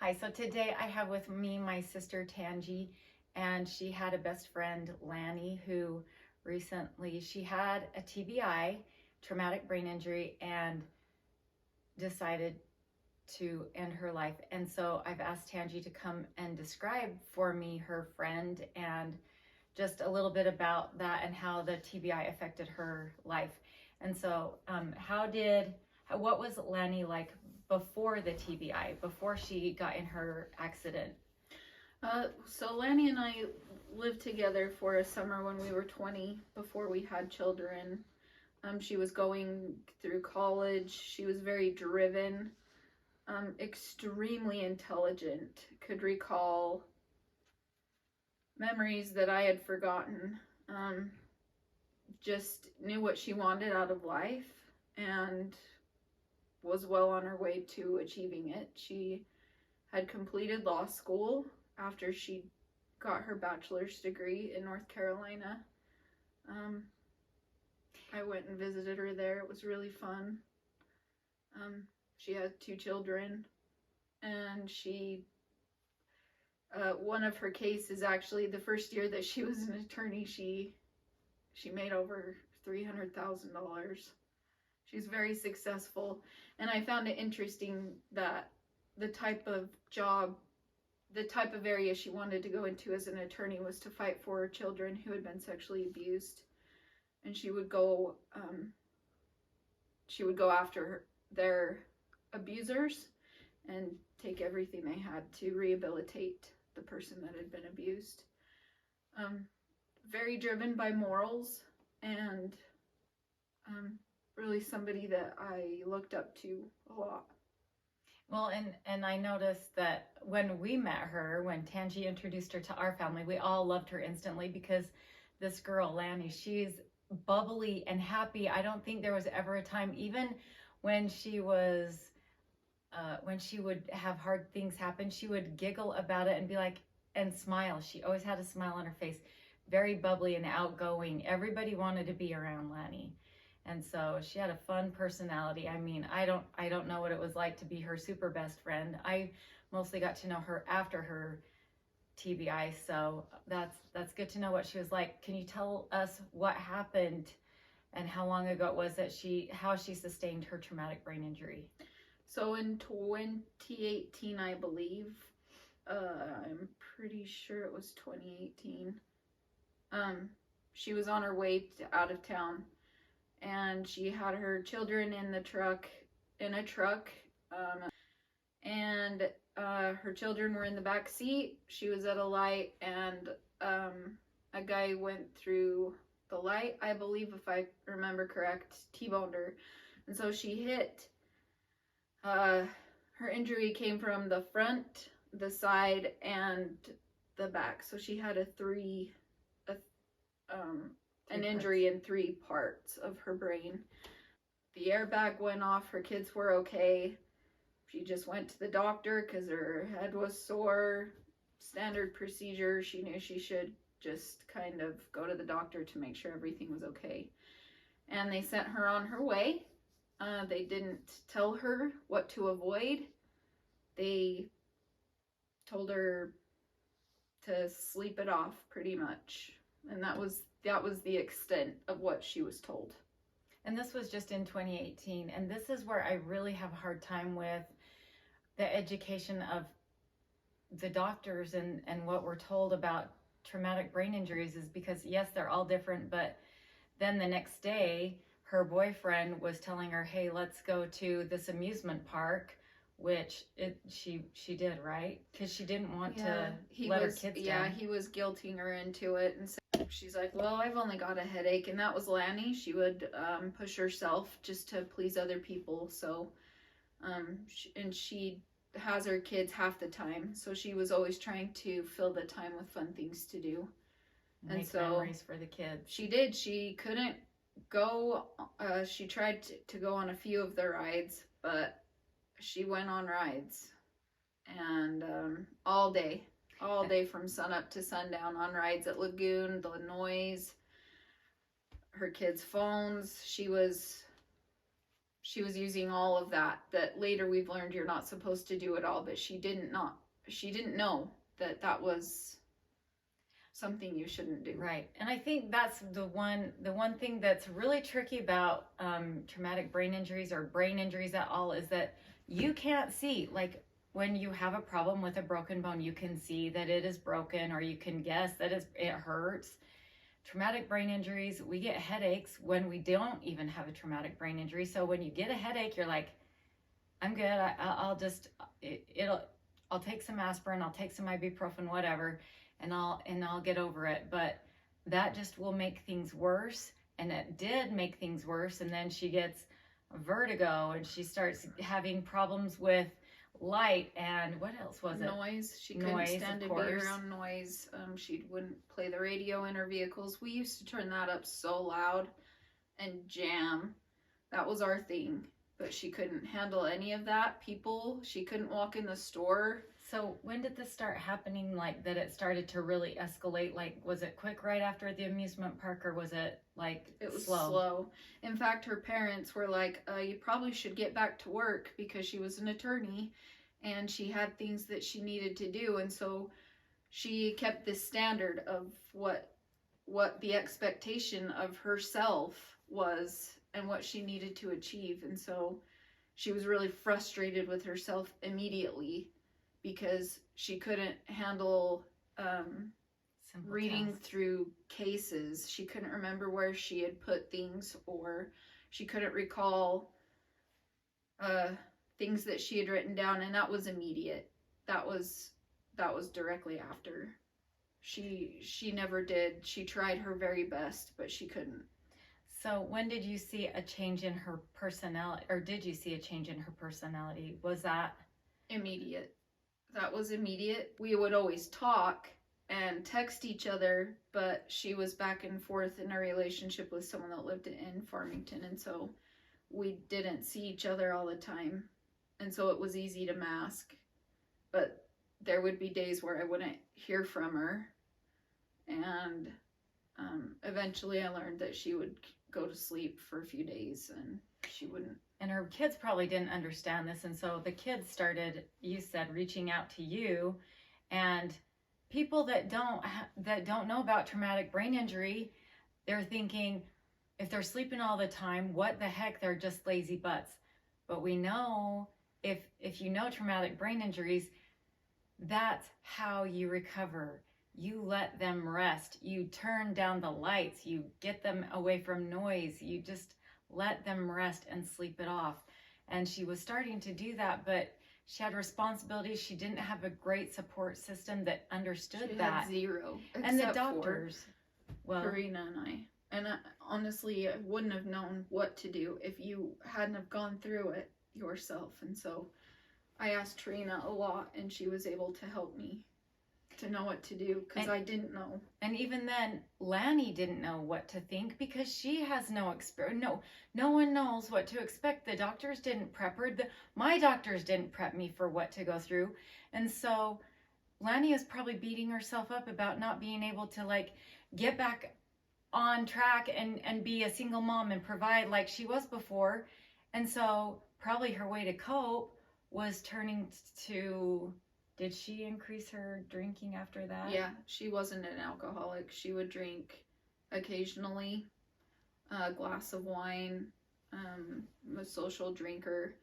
Hi, so today I have with me my sister Tangi, and she had a best friend, Lanny, who recently, she had a TBI, traumatic brain injury, and decided to end her life. And so I've asked Tangi to come and describe for me her friend and just a little bit about that and how the TBI affected her life. And so what was Lanny like before the TBI, before she got in her accident? So Lanny and I lived together for a summer when we were 20, before we had children. She was going through college. She was very driven, extremely intelligent, could recall memories that I had forgotten, just knew what she wanted out of life and was well on her way to achieving it. She had completed law school after she got her bachelor's degree in North Carolina. I went and visited her there. It was really fun. She had 2 children, and one of her cases, actually, the first year that she was an attorney, she made over $300,000. She's very successful, and I found it interesting that the type of area she wanted to go into as an attorney was to fight for children who had been sexually abused, and she would go after their abusers and take everything they had to rehabilitate the person that had been abused. Very driven by morals, and really somebody that I looked up to a lot. Well, and I noticed that when we met her, when Tangi introduced her to our family, we all loved her instantly because this girl, Lanny, she's bubbly and happy. I don't think there was ever a time, even when she would have hard things happen, she would giggle about it and be like, and smile. She always had a smile on her face, very bubbly and outgoing. Everybody wanted to be around Lanny. And so she had a fun personality. I mean, I don't know what it was like to be her super best friend. I mostly got to know her after her TBI, so that's good to know what she was like. Can you tell us what happened and how long ago it was that how she sustained her traumatic brain injury? So in 2018, I believe, I'm pretty sure it was 2018, she was on her way out of town, and she had her children in a truck, and her children were in the back seat. She was at a light, and a guy went through the light, I believe, if I remember correct, T-boned her, and so she hit. Her injury came from the front, the side, and the back. So she had an injury in 3 parts of her brain. The airbag went off. Her kids were okay. She just went to the doctor because her head was sore. Standard procedure. She knew she should just kind of go to the doctor to make sure everything was okay. And they sent her on her way. They didn't tell her what to avoid. They told her to sleep it off, pretty much. And that was the extent of what she was told. And this was just in 2018. And this is where I really have a hard time with the education of the doctors and what we're told about traumatic brain injuries, is because, yes, they're all different, but then the next day, her boyfriend was telling her, hey, let's go to this amusement park, which she did, right? Because she didn't want to let her kids down. Yeah, he was guilting her into it, and so she's like, well, I've only got a headache. And that was Lanny. She would push herself just to please other people. So she has her kids half the time, so she was always trying to fill the time with fun things to do. Make memories for the kids. She did. She couldn't go. She tried to go on a few of the rides, but she went on rides, and all day from sunup to sundown on rides at Lagoon. The noise, her kids' phones. She was she was using all of that later we've learned you're not supposed to do it all, but she didn't know that was something you shouldn't do. Right. And I think that's the one thing that's really tricky about traumatic brain injuries or brain injuries at all is that you can't see. Like when you have a problem with a broken bone, you can see that it is broken, or you can guess that it hurts. Traumatic brain injuries, we get headaches when we don't even have a traumatic brain injury. So when you get a headache, you're like, I'm good. I'll take some aspirin, I'll take some ibuprofen, whatever, and I'll get over it. But that just will make things worse, and it did make things worse. And then she gets vertigo, and she starts having problems with light, and what else was it? Noise. She couldn't stand to be around noise. She wouldn't play the radio in her vehicles. We used to turn that up so loud and jam. That was our thing. But she couldn't handle any of that. She couldn't walk in the store. So when did this start happening, like that it started to really escalate? Like, was it quick right after the amusement park, or was it like it was slow? In fact, her parents were like, you probably should get back to work, because she was an attorney and she had things that she needed to do. And so she kept this standard of what the expectation of herself was and what she needed to achieve. And so she was really frustrated with herself immediately, because she couldn't handle reading through cases. She couldn't remember where she had put things, or she couldn't recall things that she had written down, and that was immediate. That was directly after. She never did. She tried her very best, but she couldn't. So when did you see a change in her personality, or did you see a change in her personality? Was that immediate? That was immediate. We would always talk and text each other, but she was back and forth in a relationship with someone that lived in Farmington, and so we didn't see each other all the time, and so it was easy to mask. But there would be days where I wouldn't hear from her, and eventually I learned that she would go to sleep for a few days and she wouldn't. And her kids probably didn't understand this, and so the kids started, you said, reaching out to you. And people that don't know about traumatic brain injury, they're thinking, if they're sleeping all the time, what the heck, they're just lazy butts. But we know, if you know traumatic brain injuries, that's how you recover. You let them rest. You turn down the lights. You get them away from noise. You just let them rest and sleep it off. And she was starting to do that, but she had responsibilities. She didn't have a great support system that understood she that. Had zero. And the doctors. Well, Karina and I. And honestly, I wouldn't have known what to do if you hadn't have gone through it yourself. And so I asked Trina a lot, and she was able to help me to know what to do, because I didn't know. And even then, Lanny didn't know what to think, because she has no experience. No one knows what to expect. The doctors didn't prep her. My doctors didn't prep me for what to go through. And so Lanny is probably beating herself up about not being able to like get back on track and be a single mom and provide like she was before. And so probably her way to cope was turning to... Did she increase her drinking after that? Yeah, she wasn't an alcoholic. She would drink occasionally, a glass of wine, a social drinker.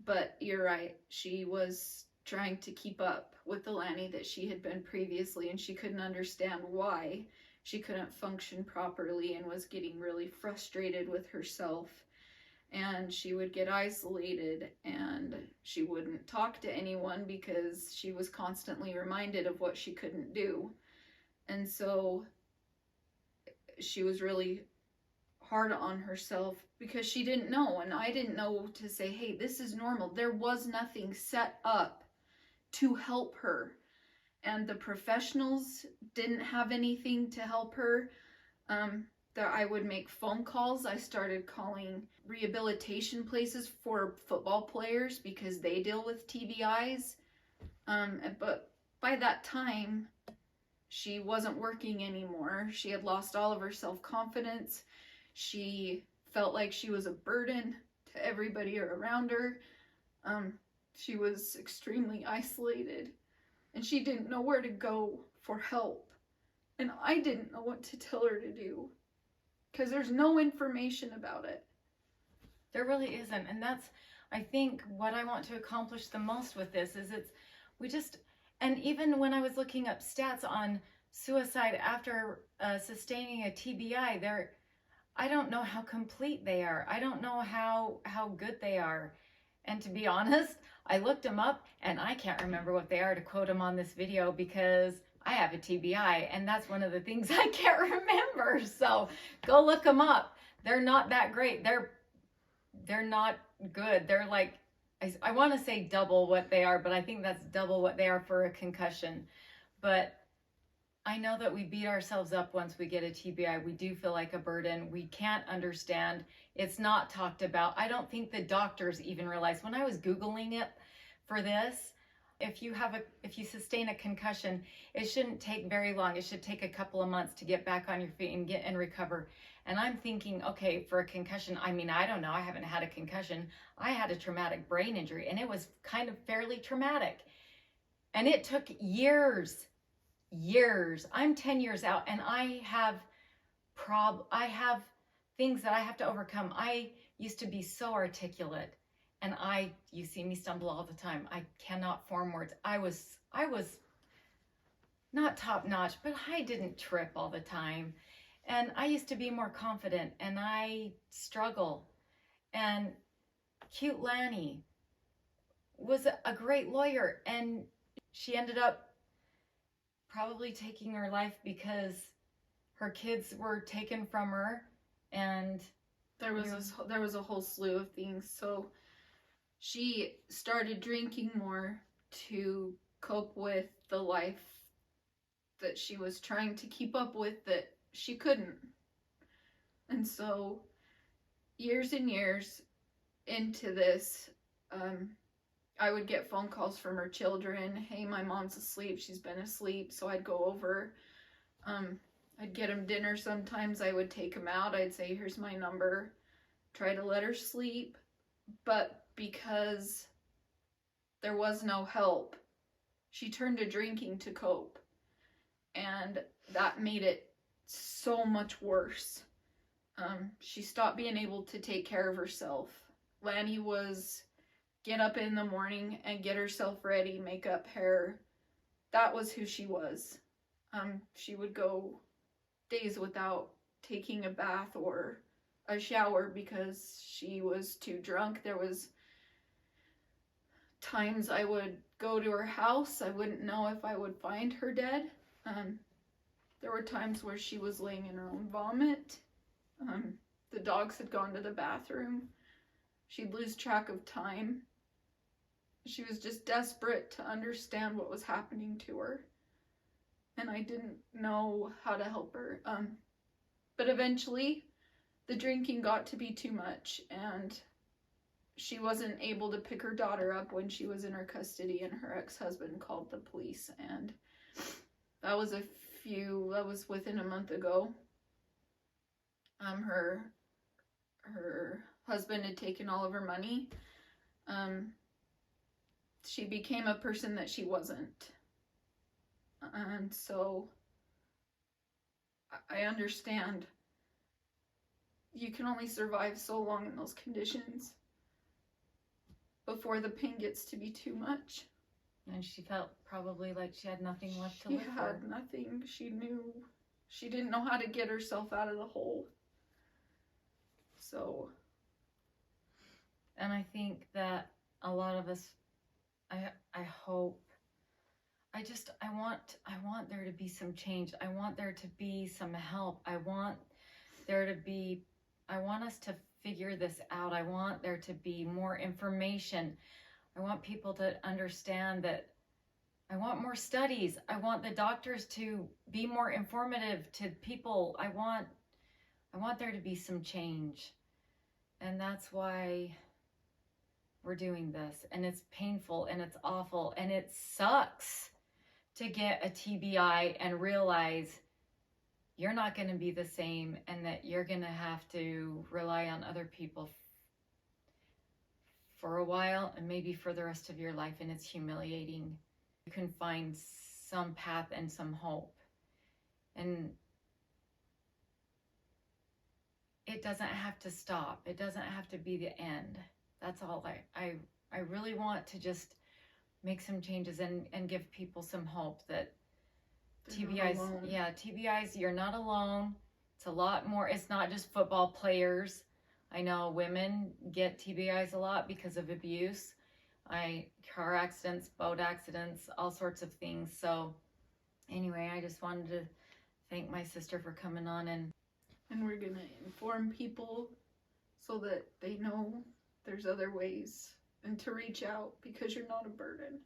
But you're right, she was trying to keep up with the Lanny that she had been previously, and she couldn't understand why she couldn't function properly and was getting really frustrated with herself. And she would get isolated, and she wouldn't talk to anyone because she was constantly reminded of what she couldn't do. And so she was really hard on herself because she didn't know, and I didn't know to say, hey, this is normal. There was nothing set up to help her, and the professionals didn't have anything to help her. That I would make phone calls. I started calling rehabilitation places for football players because they deal with TBIs. But by that time, she wasn't working anymore. She had lost all of her self-confidence. She felt like she was a burden to to everybody around her. She was extremely isolated, and she didn't know where to go for help. And I didn't know what to tell her to do, because there's no information about it. There really isn't. And that's, I think, what I want to accomplish the most with this is and even when I was looking up stats on suicide after sustaining a TBI, I don't know how complete they are. I don't know how good they are. And to be honest, I looked them up and I can't remember what they are to quote them on this video because I have a TBI and that's one of the things I can't remember. So go look them up. They're not that great. They're not good. They're like, I want to say double what they are, but I think that's double what they are for a concussion. But I know that we beat ourselves up once we get a TBI. We do feel like a burden. We can't understand. It's not talked about. I don't think the doctors even realize. When I was Googling it for this, if you sustain a concussion, it shouldn't take very long. It should take a couple of months to get back on your feet and recover. And I'm thinking, okay, for a concussion, I mean, I don't know. I haven't had a concussion. I had a traumatic brain injury, and it was kind of fairly traumatic. And it took years. I'm 10 years out, and I have things that I have to overcome. I used to be so articulate, and you see me stumble all the time. I cannot form words. I was not top notch, but I didn't trip all the time. And I used to be more confident, and I struggle. And cute Lanny was a great lawyer, and she ended up probably taking her life because her kids were taken from her, and there was a whole slew of things. So she started drinking more to cope with the life that she was trying to keep up with that she couldn't. And so years and years into this, I would get phone calls from her children. Hey, my mom's asleep. She's been asleep. So I'd go over. I'd get them dinner sometimes. I would take them out. I'd say, here's my number. Try to let her sleep. But because there was no help, she turned to drinking to cope. And that made it so much worse. She stopped being able to take care of herself. Lanny was get up in the morning and get herself ready, makeup, hair. That was who she was. She would go days without taking a bath or a shower because she was too drunk. There was times I would go to her house. I wouldn't know if I would find her dead. There were times where she was laying in her own vomit. The dogs had gone to the bathroom. She'd lose track of time. She was just desperate to understand what was happening to her. And I didn't know how to help her. But eventually, the drinking got to be too much, and she wasn't able to pick her daughter up when she was in her custody, and her ex-husband called the police, and that was within a month ago. Her husband had taken all of her money. She became a person that she wasn't. And so I understand you can only survive so long in those conditions before the pain gets to be too much. And she felt probably like she had nothing left to live for. She had nothing. She didn't know how to get herself out of the hole. So. And I think that a lot of us, I hope, I want there to be some change. I want there to be some help. I want us to figure this out. I want there to be more information. I want people to understand that. I want more studies. I want the doctors to be more informative to people. I want there to be some change. And that's why we're doing this. And it's painful and it's awful and it sucks to get a TBI and realize you're not going to be the same and that you're going to have to rely on other people for a while and maybe for the rest of your life, and it's humiliating. You can find some path and some hope. And it doesn't have to stop. It doesn't have to be the end. That's all I really want to just make some changes and give people some hope that TBIs, TBIs, you're not alone. It's a lot more. It's not just football players. I know women get TBIs a lot because of abuse. Car accidents, boat accidents, all sorts of things. So anyway, I just wanted to thank my sister for coming on, and we're going to inform people so that they know there's other ways and to reach out, because you're not a burden.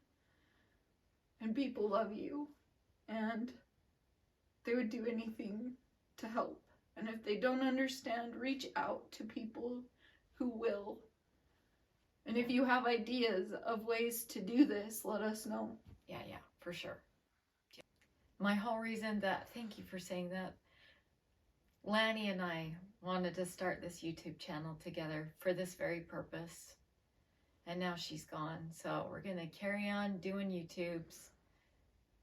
And people love you, and they would do anything to help. And if they don't understand, reach out to people who will. And if you have ideas of ways to do this, let us know. Yeah, for sure. My whole reason thank you for saying that. Lanny and I wanted to start this YouTube channel together for this very purpose. And now she's gone. So we're going to carry on doing YouTubes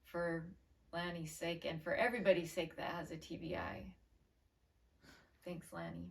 for Lanny's sake and for everybody's sake that has a TBI. Thanks, Lanny.